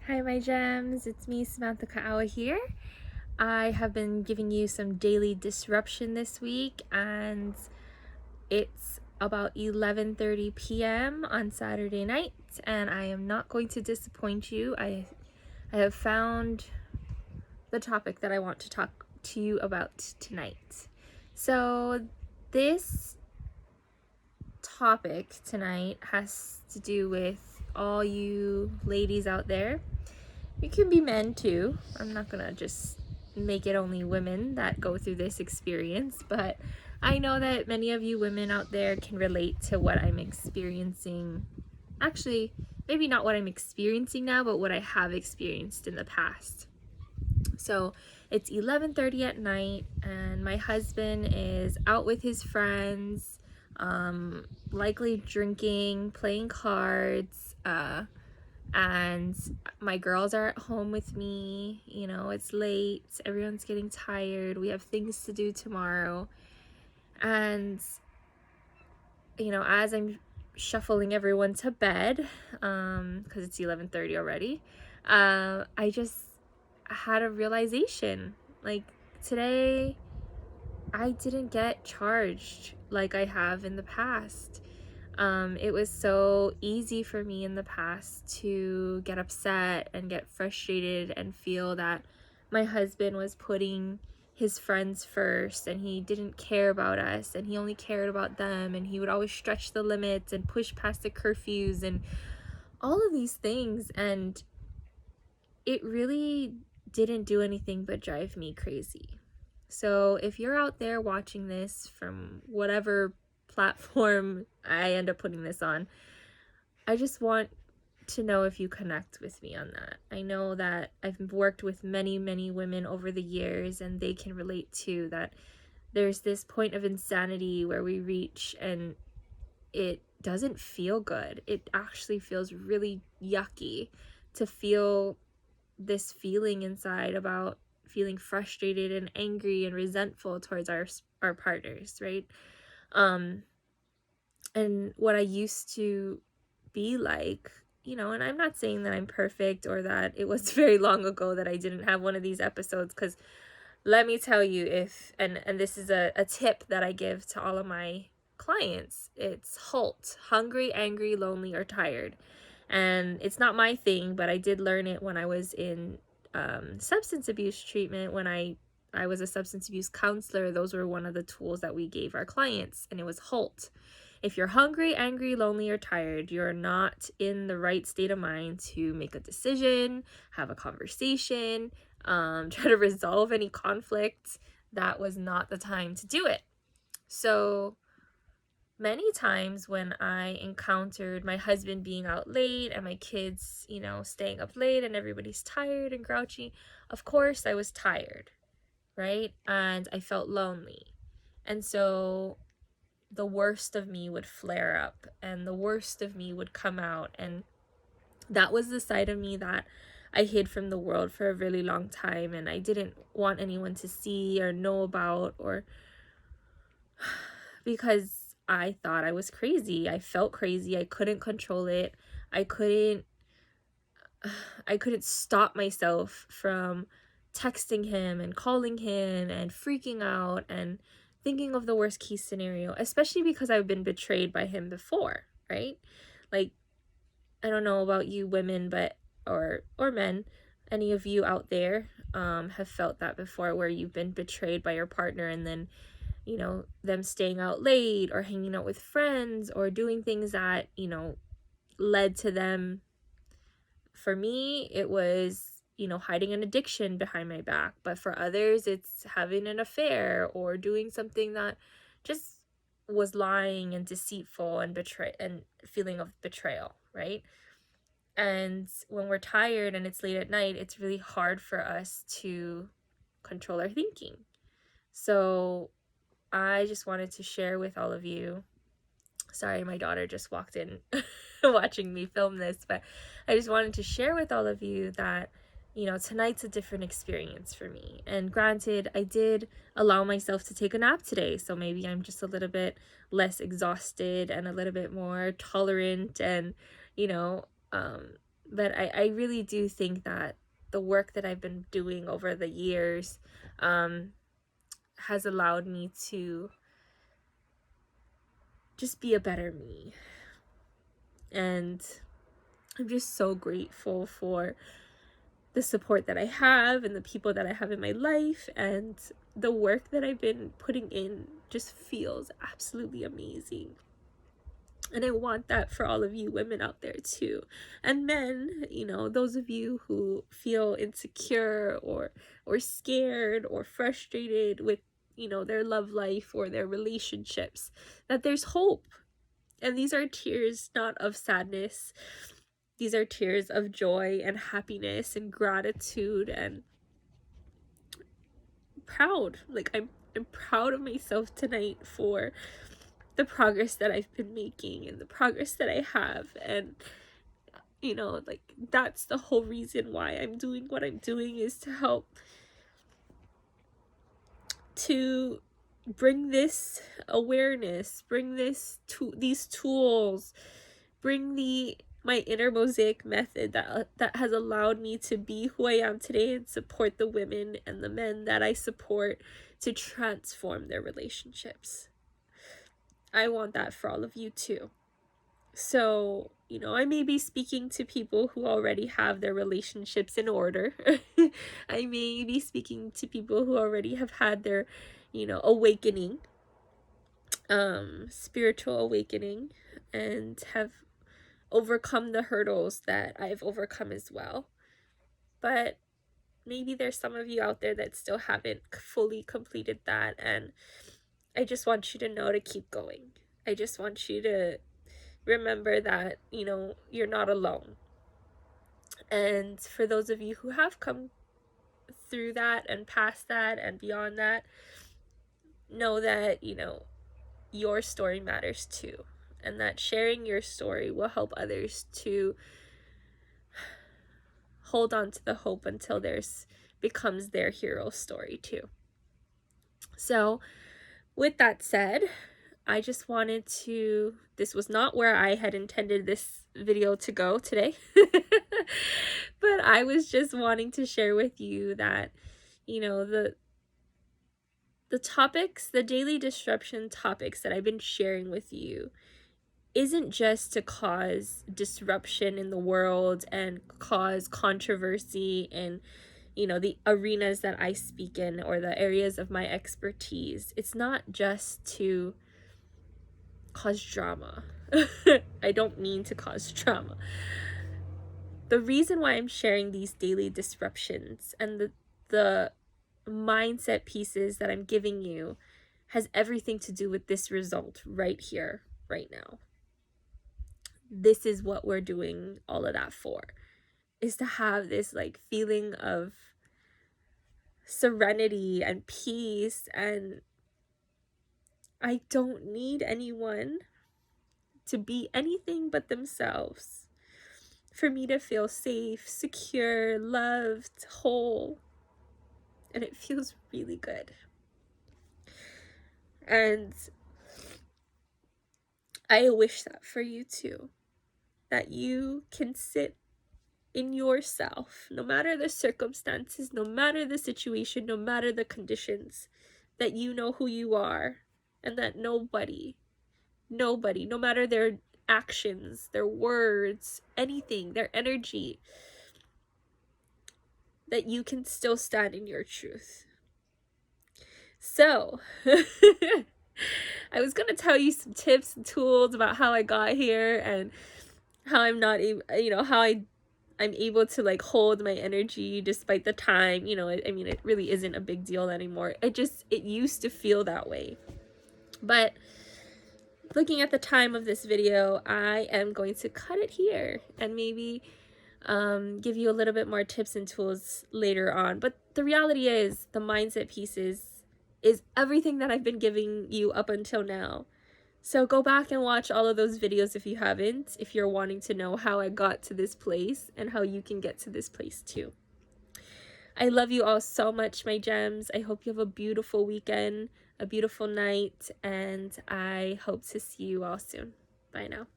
Hi, my gems. It's me, Samantha here. I have been giving you some daily disruption this week, and it's about 11:30 p.m. on Saturday night, and I am not going to disappoint you. I have found the topic that I want to talk to you about tonight. So, this topic tonight has to do with all you ladies out there. It can be men too. I'm not gonna just make it only women that go through this experience, but I know that many of you women out there can relate to what I'm experiencing. Actually, maybe not what I'm experiencing now, but what I have experienced in the past. So it's 11:30 at night, and my husband is out with his friends, likely drinking, playing cards, and my girls are at home with me. It's late, everyone's getting tired, we have things to do tomorrow. And as I'm shuffling everyone to bed, because it's 11:30 already, I just had a realization. Like, today I didn't get charged like I have in the past. It was so easy for me in the past to get upset and get frustrated and feel that my husband was putting his friends first and he didn't care about us and he only cared about them, and he would always stretch the limits and push past the curfews and all of these things. And it really didn't do anything but drive me crazy. So if you're out there watching this from whatever platform I end up putting this on, I just want to know if you connect with me on that. I know that I've worked with many, many women over the years, and they can relate to that. There's this point of insanity where we reach and it doesn't feel good. It actually feels really yucky to feel this feeling inside about feeling frustrated and angry and resentful towards our partners, right? And what I used to be like, and I'm not saying that I'm perfect or that it was very long ago that I didn't have one of these episodes, because let me tell you, if and this is a tip that I give to all of my clients. It's HALT: hungry, angry, lonely, or tired. And it's not my thing, but I did learn it when I was in substance abuse treatment. When I was a substance abuse counselor, those were one of the tools that we gave our clients, and it was HALT. If you're hungry, angry, lonely, or tired, you're not in the right state of mind to make a decision, have a conversation, try to resolve any conflict. That was not the time to do it. So many times when I encountered my husband being out late and my kids, staying up late and everybody's tired and grouchy, of course I was tired, right? And I felt lonely. And so the worst of me would flare up and the worst of me would come out. And that was the side of me that I hid from the world for a really long time, and I didn't want anyone to see or know about, or because I thought I was crazy. I felt crazy. I couldn't control it. I couldn't stop myself from texting him and calling him and freaking out and thinking of the worst case scenario, especially because I've been betrayed by him before, right? Like, I don't know about you women, but or men, any of you out there have felt that before, where you've been betrayed by your partner, and then them staying out late or hanging out with friends or doing things that led to them. For me, it was hiding an addiction behind my back, but for others it's having an affair or doing something that just was lying and deceitful and feeling of betrayal, right? And when we're tired and it's late at night, it's really hard for us to control our thinking. So I just wanted to share with all of you. Sorry, my daughter just walked in watching me film this, but I just wanted to share with all of you that, tonight's a different experience for me. And granted, I did allow myself to take a nap today, so maybe I'm just a little bit less exhausted and a little bit more tolerant and, But I really do think that the work that I've been doing over the years has allowed me to just be a better me. And I'm just so grateful for the support that I have and the people that I have in my life, and the work that I've been putting in just feels absolutely amazing. And I want that for all of you women out there too. And men, you know, those of you who feel insecure or scared or frustrated with, you know, their love life or their relationships, that there's hope. And these are tears not of sadness. These are tears of joy and happiness and gratitude and proud. Like I'm proud of myself tonight for the progress that I've been making and the progress that I have. And you know, like that's the whole reason why I'm doing what I'm doing, is to help to bring this awareness, bring these tools, bring my inner mosaic method that has allowed me to be who I am today and support the women and the men that I support to transform their relationships. I want that for all of you too. So, you know, I may be speaking to people who already have their relationships in order. I may be speaking to people who already have had their, you know, awakening, spiritual awakening, and have overcome the hurdles that I've overcome as well. But maybe there's some of you out there that still haven't fully completed that, and I just want you to know to keep going. I just want you to remember that, you know, you're not alone. And for those of you who have come through that and past that and beyond that, know that, you know, your story matters too, and that sharing your story will help others to hold on to the hope until theirs becomes their hero story too. So with that said, I just wanted to, this was not where I had intended this video to go today, but I was just wanting to share with you that, you know, the topics, the daily disruption topics that I've been sharing with you isn't just to cause disruption in the world and cause controversy in, you know, the arenas that I speak in or the areas of my expertise. It's not just to cause drama. I don't mean to cause drama. The reason why I'm sharing these daily disruptions and the mindset pieces that I'm giving you has everything to do with this result right here, right now. This is what we're doing all of that for, is to have this like feeling of serenity and peace, and I don't need anyone to be anything but themselves for me to feel safe, secure, loved, whole, and it feels really good. And I wish that for you too, that you can sit in yourself, no matter the circumstances, no matter the situation, no matter the conditions, that you know who you are, and that nobody, no matter their actions, their words, anything, their energy, that you can still stand in your truth. So, I was going to tell you some tips and tools about how I got here and how I'm not able, you know, how I'm able to like hold my energy despite the time, you know, I mean, it really isn't a big deal anymore. It used to feel that way. But looking at the time of this video, I am going to cut it here and maybe give you a little bit more tips and tools later on. But the reality is, the mindset pieces is everything that I've been giving you up until now. So go back and watch all of those videos if you haven't, if you're wanting to know how I got to this place and how you can get to this place too. I love you all so much, my gems. I hope you have a beautiful weekend, a beautiful night, and I hope to see you all soon. Bye now.